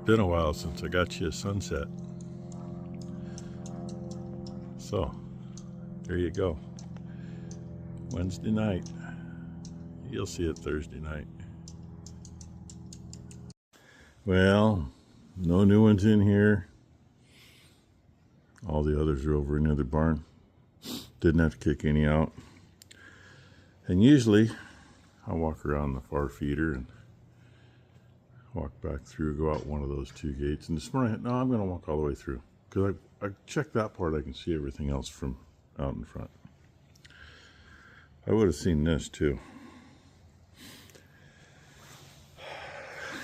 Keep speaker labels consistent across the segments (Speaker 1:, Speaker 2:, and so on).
Speaker 1: Been a while since I got you a sunset. So, there you go. Wednesday night. You'll see it Thursday night. Well, no new ones in here. All the others are over in the other barn. Didn't have to kick any out. And usually, I walk around the far feeder and walk back through, go out one of those two gates. And this morning, no, I'm going to walk all the way through. Because I checked that part, I can see everything else from out in front. I would have seen this too.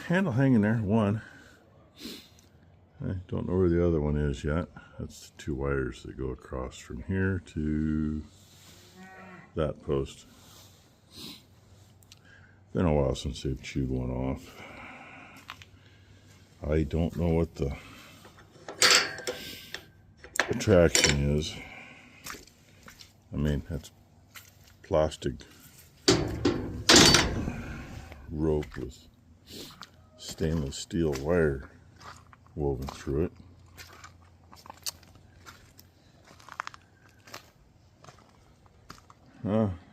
Speaker 1: Handle hanging there, one. I don't know where the other one is yet. That's the two wires that go across from here to that post. Been a while since they've chewed one off. I don't know what the attraction is. I mean, that's plastic rope with stainless steel wire woven through it.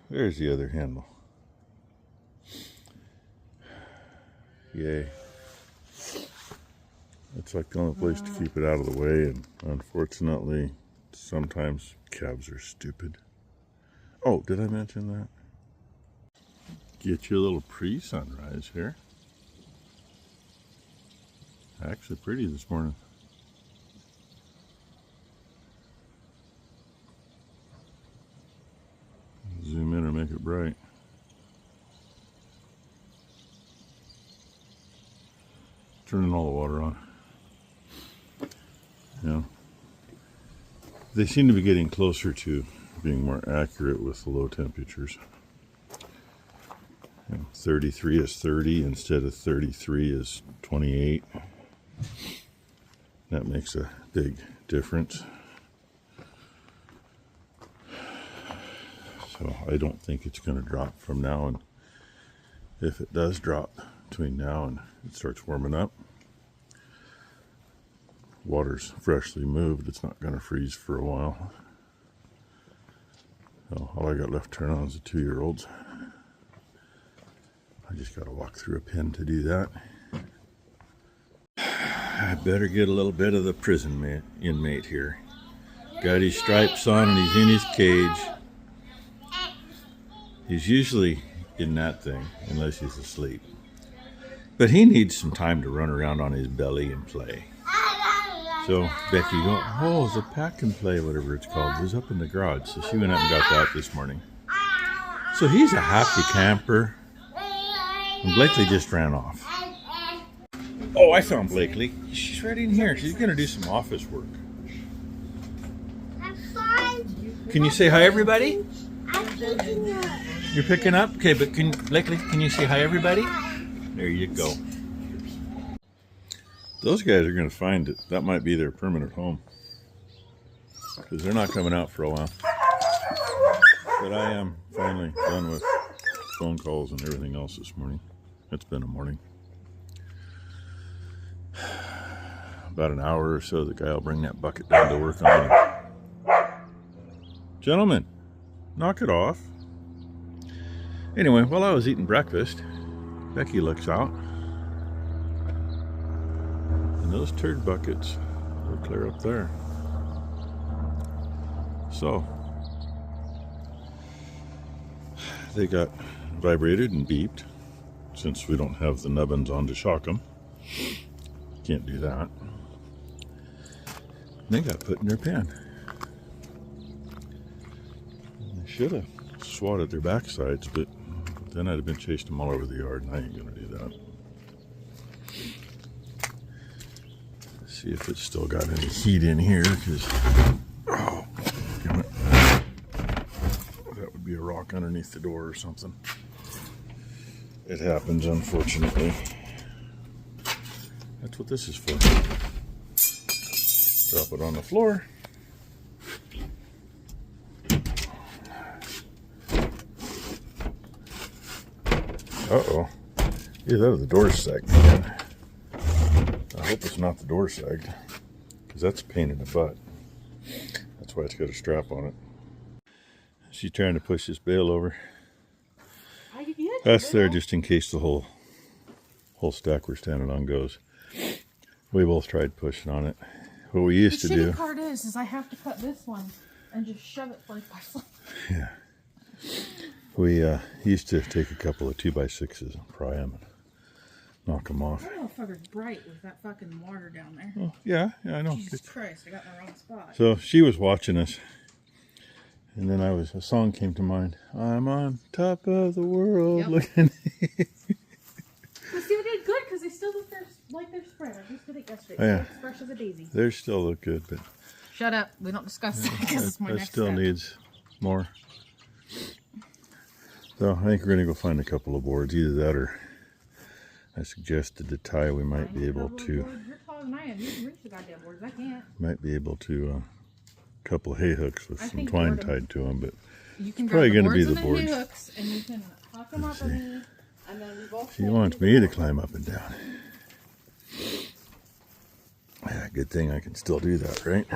Speaker 1: There's the other handle. Yay. It's like the only place to keep it out of the way, and unfortunately, sometimes calves are stupid. Oh, did I mention that? Get you a little pre-sunrise here. Actually pretty this morning. Zoom in or make it bright. Turning all the water on. Yeah. They seem to be getting closer to being more accurate with the low temperatures. 33 is 30 instead of 33 is 28. That makes a big difference. So I don't think it's going to drop from now, and if it does drop between now and it starts warming up, water's freshly moved, it's not going to freeze for a while. So all I got left to turn on is the 2-year-olds. I just got to walk through a pen to do that. I better get a little bit of the prison inmate here. Got his stripes on and he's in his cage. He's usually in that thing, unless he's asleep. But he needs some time to run around on his belly and play. So Becky go, oh, the pack and play, whatever it's called, was up in the garage. So she went up and got that this morning. So he's a happy camper. And Blakely just ran off. Oh, I found Blakely. She's right in here. She's going to do some office work. Can you say hi, everybody? You're picking up? Okay, but Blakely, can you say hi, everybody? There you go. Those guys are going to find it. That might be their permanent home. Because they're not coming out for a while. But I am finally done with phone calls and everything else this morning. It's been a morning. About an hour or so, the guy will bring that bucket down to work on it. Gentlemen, knock it off. Anyway, while I was eating breakfast, Becky looks out. And those turd buckets are clear up there. So, they got vibrated and beeped, since we don't have the nubbins on to shock them. Can't do that. They got put in their pen. I should have swatted their backsides, but then I'd have been chased them all over the yard, and I ain't gonna do that. Let's see if it's still got any heat in here, because oh, damn it. That would be a rock underneath the door or something. It happens, unfortunately. That's what this is for. Drop it on the floor. Uh-oh. Either that or the door's sagging again. Oh, hope it's not the door sagged, because that's a pain in the butt. That's why it's got a strap on it. She's trying to push this bale over. That's there just in case the whole stack we're standing on goes. We both tried pushing on it. What we used to do.
Speaker 2: The shitty part is I have to cut this one and just shove it like by foot.
Speaker 1: Yeah. We used to take a couple of 2x6s and pry them and knock them off.
Speaker 2: That motherfucker's bright with that fucking water down there.
Speaker 1: Oh, yeah, I know.
Speaker 2: Jesus Christ, I got in the wrong spot.
Speaker 1: So she was watching us, and then a song came to mind. I'm on top of the world.
Speaker 2: Yep.
Speaker 1: Looking.
Speaker 2: But see, we did good because they still look like they're spread. I just did it yesterday.
Speaker 1: Oh, yeah.
Speaker 2: It's fresh as a daisy.
Speaker 1: They still look good, but
Speaker 2: Shut up. We don't discuss that because it's my
Speaker 1: that
Speaker 2: next
Speaker 1: still
Speaker 2: step.
Speaker 1: needs more. So I think we're going to go find a couple of boards. Either that or I suggested to Ty we might be able to.
Speaker 2: You're taller than I am. You can reach the goddamn boards. I can't.
Speaker 1: Might be able to a couple of hay hooks with some twine tied to them, but
Speaker 2: you can
Speaker 1: it's probably going to be the
Speaker 2: and
Speaker 1: boards.
Speaker 2: hay hooks, and you can hook them up on me, and then we both.
Speaker 1: She wants me to climb up and down. Yeah, good thing I can still do that, right?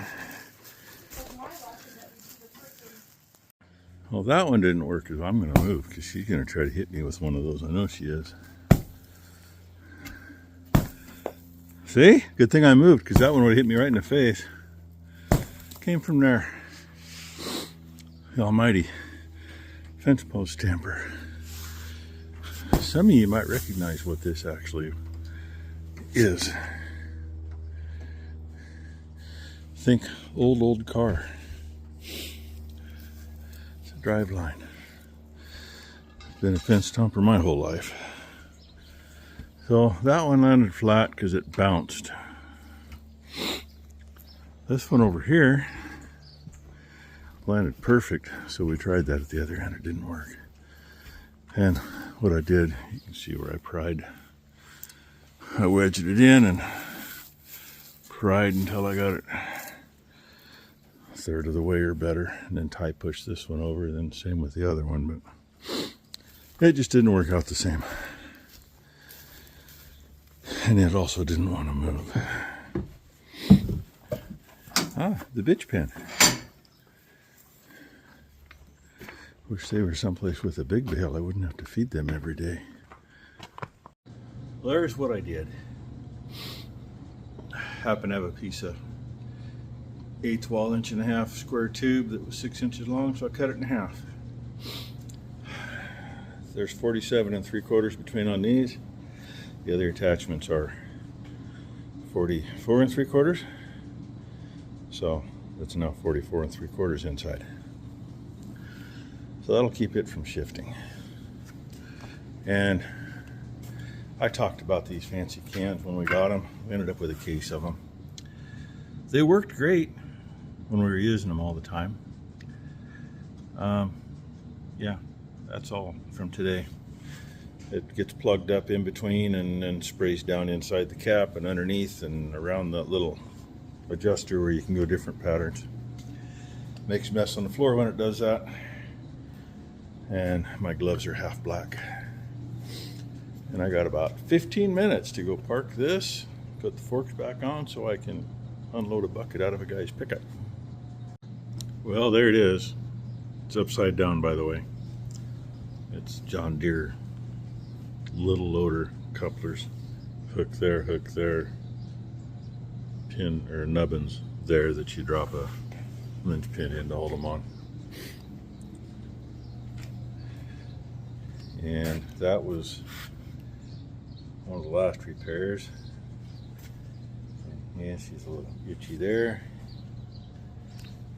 Speaker 1: Well, that one didn't work because I'm going to move because she's going to try to hit me with one of those. I know she is. See? Good thing I moved because that one would have hit me right in the face. Came from there. The almighty fence post tamper. Some of you might recognize what this actually is. Think old car. It's a drive line. Been a fence stomper my whole life. So that one landed flat because it bounced. This one over here landed perfect, so we tried that at the other end. It didn't work. And what I did, you can see where I pried. I wedged it in and pried until I got it a third of the way or better, and then Ty pushed this one over, and then same with the other one, but it just didn't work out the same. And it also didn't want to move. Ah, the bitch pen. Wish they were someplace with a big bale. I wouldn't have to feed them every day. Well, there's what I did. Happened to have a piece of 8/12 inch and a half square tube that was 6 inches long, so I cut it in half. There's 47 3/4 between on these. The other attachments are 44 3/4. So that's now 44 3/4 inside. So that'll keep it from shifting. And I talked about these fancy cans when we got them. We ended up with a case of them. They worked great when we were using them all the time. Yeah, that's all from today. It gets plugged up in between and then sprays down inside the cap and underneath and around that little adjuster where you can go different patterns. Makes a mess on the floor when it does that. And my gloves are half black. And I got about 15 minutes to go park this, put the forks back on so I can unload a bucket out of a guy's pickup. Well, there it is. It's upside down, by the way. It's John Deere little loader couplers. Hook there, pin or nubbins there that you drop a linch pin in to hold them on. And that was one of the last repairs. Yeah, she's a little itchy there.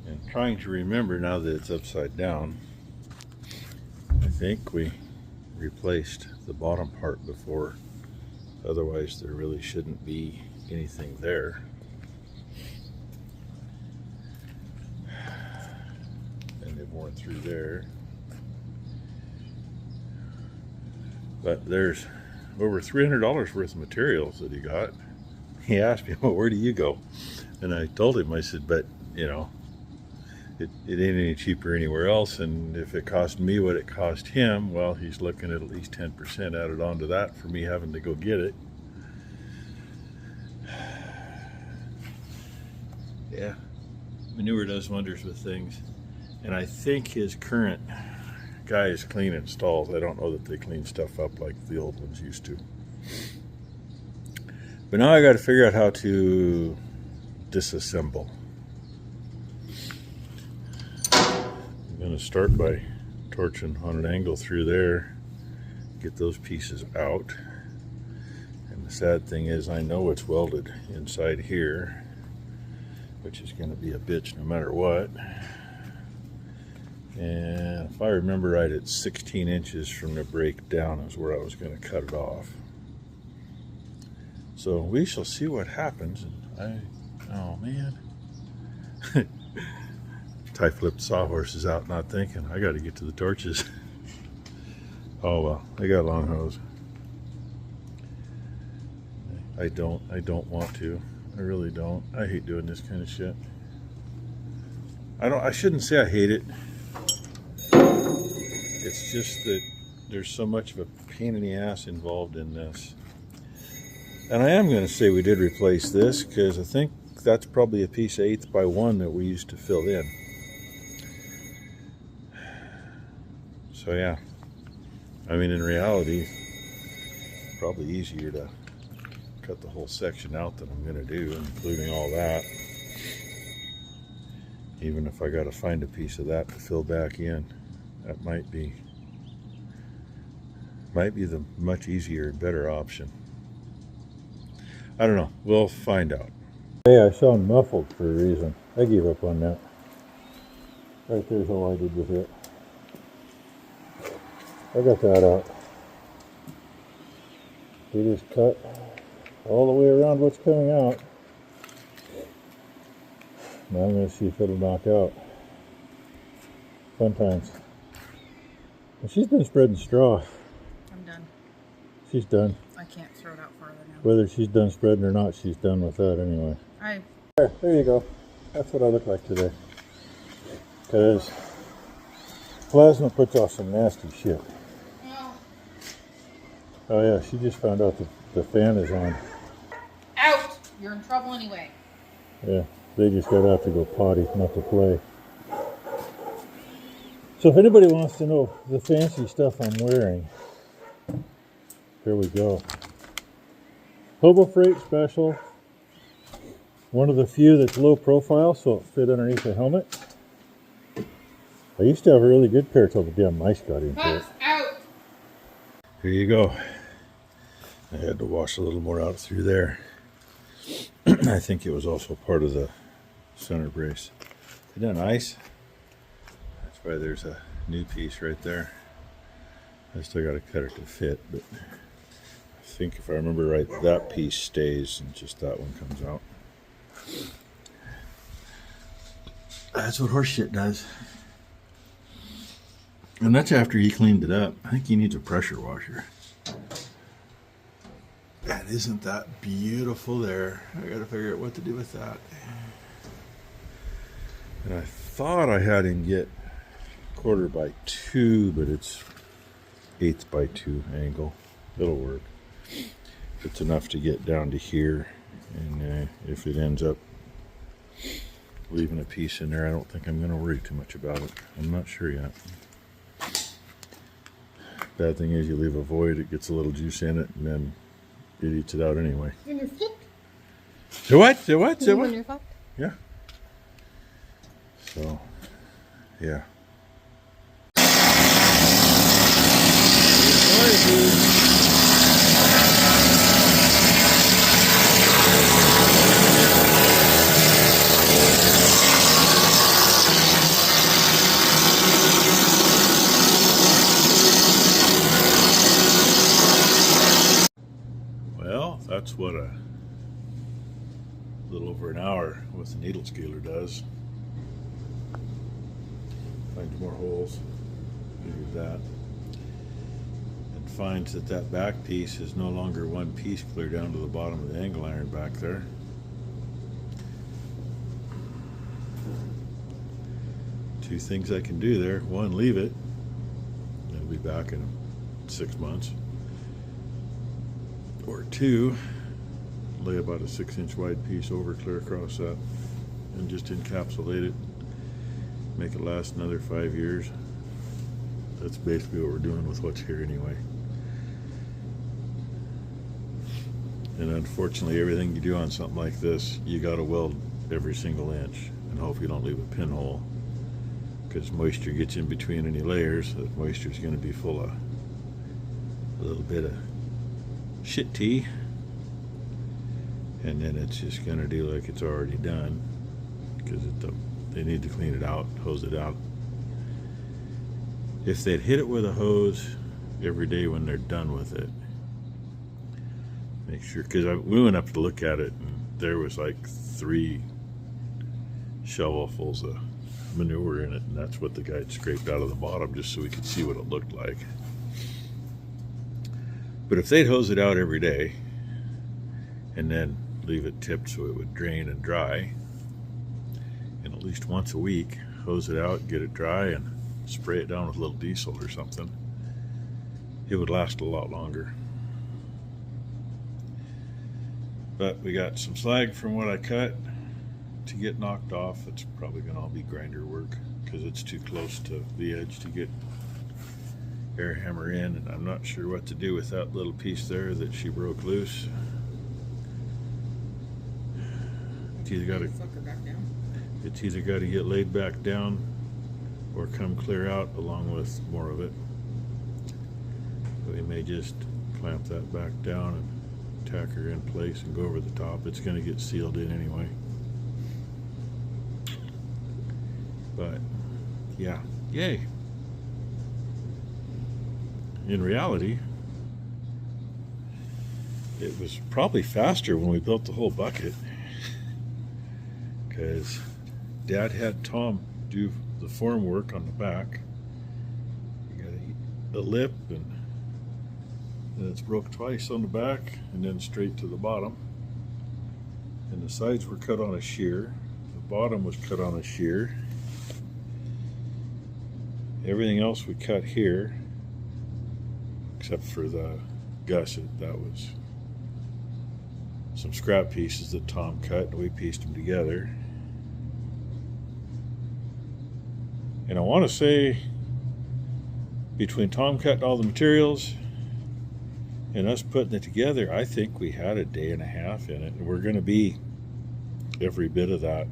Speaker 1: And trying to remember now that it's upside down, I think we replaced the bottom part before. Otherwise, there really shouldn't be anything there. And they've worn through there. But there's over $300 worth of materials that he got. He asked me, well, where do you go? And I told him, I said, but you know, it ain't any cheaper anywhere else, and if it cost me what it cost him, well, he's looking at least 10% added onto that for me having to go get it. Yeah, manure does wonders with things. And I think his current guy is cleaning stalls. I don't know that they clean stuff up like the old ones used to. But now I got to figure out how to disassemble. I'm going to start by torching on an angle through there, get those pieces out. And the sad thing is I know it's welded inside here, which is going to be a bitch no matter what. And if I remember right, it's 16 inches from the break down is where I was going to cut it off. So we shall see what happens. Oh man. Tie flipped sawhorse is out not thinking. I got to get to the torches. Oh well, I got a long hose. I don't want to. I really don't. I hate doing this kind of shit. I shouldn't say I hate it. It's just that there's so much of a pain in the ass involved in this. And I am going to say we did replace this because I think that's probably a piece of 1/8 by 1 that we used to fill in. So yeah, I mean in reality, probably easier to cut the whole section out than I'm going to do, including all that. Even if I got to find a piece of that to fill back in, that might be the much easier and better option. I don't know. We'll find out. Hey, I sound muffled for a reason. I gave up on that. Right there's all I did with it. I got that out. We just cut all the way around what's coming out. Now I'm going to see if it'll knock out. Fun times. And she's been spreading straw.
Speaker 2: I'm done.
Speaker 1: She's done.
Speaker 2: I can't throw it out farther now.
Speaker 1: Whether she's done spreading or not, she's done with that anyway. There you go. That's what I look like today. Because plasma puts off some nasty shit. Oh yeah, she just found out that the fan is on.
Speaker 2: Out! You're in trouble anyway.
Speaker 1: Yeah, they just got out to go potty, not to play. So if anybody wants to know the fancy stuff I'm wearing, here we go. Hobo Freight Special. One of the few that's low profile, so it fit underneath the helmet. I used to have a really good pair till the damn mice got into it.
Speaker 2: Out!
Speaker 1: Here you go. I had to wash a little more out through there. I think it was also part of the center brace. Isn't that nice? That's why there's a new piece right there. I still got to cut it to fit, but I think if I remember right, that piece stays and just that one comes out. That's what horse shit does. And that's after he cleaned it up. I think he needs a pressure washer. And isn't that beautiful there? I gotta figure out what to do with that. And I thought I had him get 1/4 by 2, but it's 1/8 by 2 angle. It'll work. It's enough to get down to here. And if it ends up leaving a piece in there, I don't think I'm going to worry too much about it. I'm not sure yet. Bad thing is you leave a void, it gets a little juice in it, and then it eats it out anyway.
Speaker 2: When you're fucked?
Speaker 1: So what? So what? So what?
Speaker 2: When you're fucked?
Speaker 1: Yeah. So, yeah. Well, that's what a little over an hour with the needle scaler does. Finds more holes, use that, and finds that that back piece is no longer one piece clear down to the bottom of the angle iron back there. Two things I can do there. One, leave it. It'll be back in 6 months. Or two, lay about a 6-inch wide piece over clear across that. and just encapsulate it, make it last another 5 years. That's basically what we're doing with what's here anyway. And unfortunately, everything you do on something like this, you got to weld every single inch and hope you don't leave a pinhole, because moisture gets in between any layers. That moisture is going to be full of a little bit of shit tea, and then it's just going to do like it's already done, because they need to clean it out, hose it out. If they'd hit it with a hose every day when they're done with it, make sure, because we went up to look at it and there was like 3 shovelfuls of manure in it, and that's what the guy had scraped out of the bottom just so we could see what it looked like. But if they'd hose it out every day and then leave it tipped so it would drain and dry, and at least once a week hose it out, get it dry, and spray it down with a little diesel or something, it would last a lot longer. But we got some slag from what I cut to get knocked off. It's probably going to all be grinder work because it's too close to the edge to get air hammer in, and I'm not sure what to do with that little piece there that she broke loose. It's either got to get laid back down or come clear out along with more of it. We may just clamp that back down and tack her in place and go over the top. It's going to get sealed in anyway. But yeah, yay. In reality, it was probably faster when we built the whole bucket, because Dad had Tom do the form work on the back. You got a lip, and it's broke twice on the back and then straight to the bottom, and the sides were cut on a shear, the bottom was cut on a shear, everything else we cut here except for the gusset. That was some scrap pieces that Tom cut and we pieced them together. And I want to say between Tom cutting all the materials and us putting it together, I think we had a day and a half in it, and we're going to be every bit of that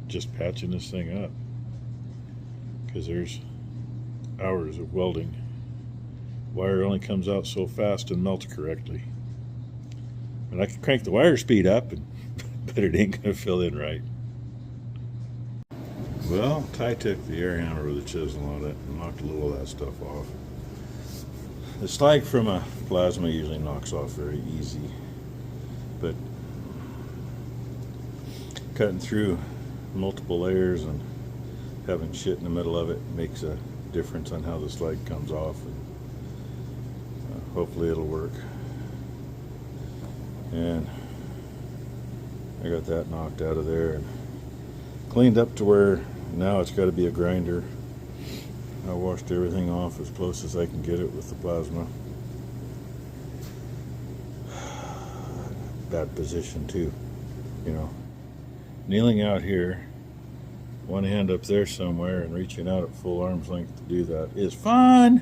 Speaker 1: just patching this thing up, because there's hours of welding. Wire only comes out so fast and melts correctly, and I can crank the wire speed up, but it ain't going to fill in right. Well, Ty took the air hammer with a chisel on it and knocked a little of that stuff off. The slag from a plasma usually knocks off very easy, but cutting through multiple layers and having shit in the middle of it makes a difference on how the slag comes off, and hopefully it'll work. And I got that knocked out of there and cleaned up to where now it's got to be a grinder. I washed everything off as close as I can get it with the plasma. Bad position too, you know. Kneeling out here, one hand up there somewhere and reaching out at full arm's length to do that is fun.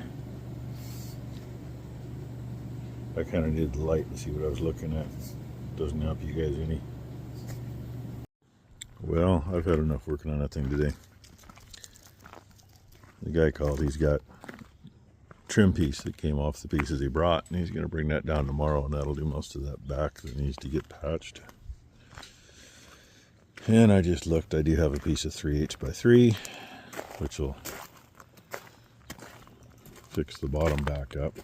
Speaker 1: I kind of needed the light to see what I was looking at. Doesn't help you guys any. Well, I've had enough working on that thing today. The guy called, he's got trim piece that came off the pieces he brought, and he's going to bring that down tomorrow, and that'll do most of that back that needs to get patched. And I just looked, I do have a piece of 3/8 by 3, which will fix the bottom back up.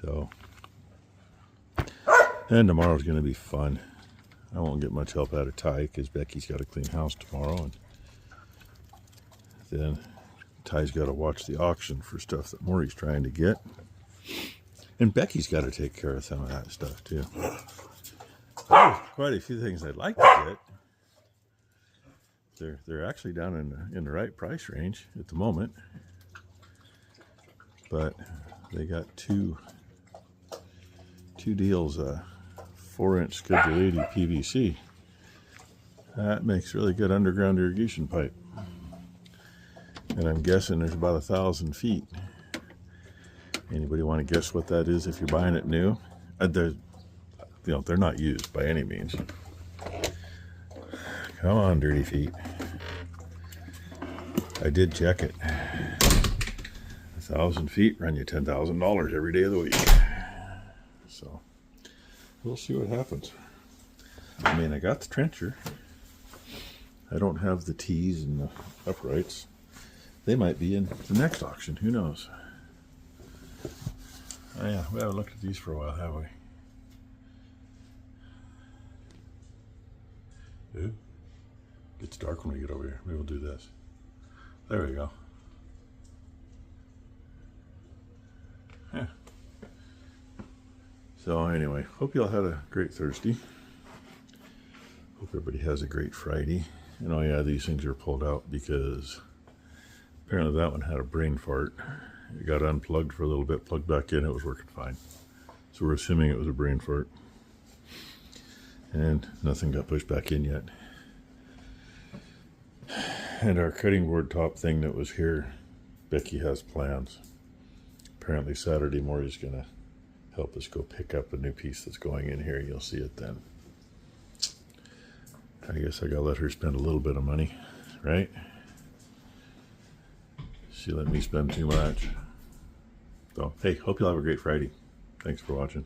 Speaker 1: So, and tomorrow's going to be fun. I won't get much help out of Ty because Becky's got to clean house tomorrow, and then Ty's got to watch the auction for stuff that Maury's trying to get, and Becky's got to take care of some of that stuff too. There's quite a few things I'd like to get. They're actually down in the right price range at the moment, but they got two deals, 4-inch Schedule 80 PVC. That makes really good underground irrigation pipe. And I'm guessing there's about 1,000 feet. Anybody want to guess what that is if you're buying it new? They're not used by any means. Come on, dirty feet. I did check it. 1,000 feet run you $10,000 every day of the week. So we'll see what happens. I mean, I got the trencher. I don't have the T's and the uprights. They might be in the next auction. Who knows? Oh yeah, we haven't looked at these for a while, have we? Ooh. Gets dark when we get over here. Maybe we'll do this. There we go. Yeah. So anyway, hope you all had a great Thursday. Hope everybody has a great Friday. And oh yeah, these things are pulled out because apparently that one had a brain fart. It got unplugged for a little bit, plugged back in, it was working fine. So we're assuming it was a brain fart. And nothing got pushed back in yet. And our cutting board top thing that was here, Becky has plans. Apparently Saturday Maury's gonna help us go pick up a new piece that's going in here. You'll see it then. I guess I gotta let her spend a little bit of money, right? She let me spend too much. So, hey, hope you'll have a great Friday. Thanks for watching.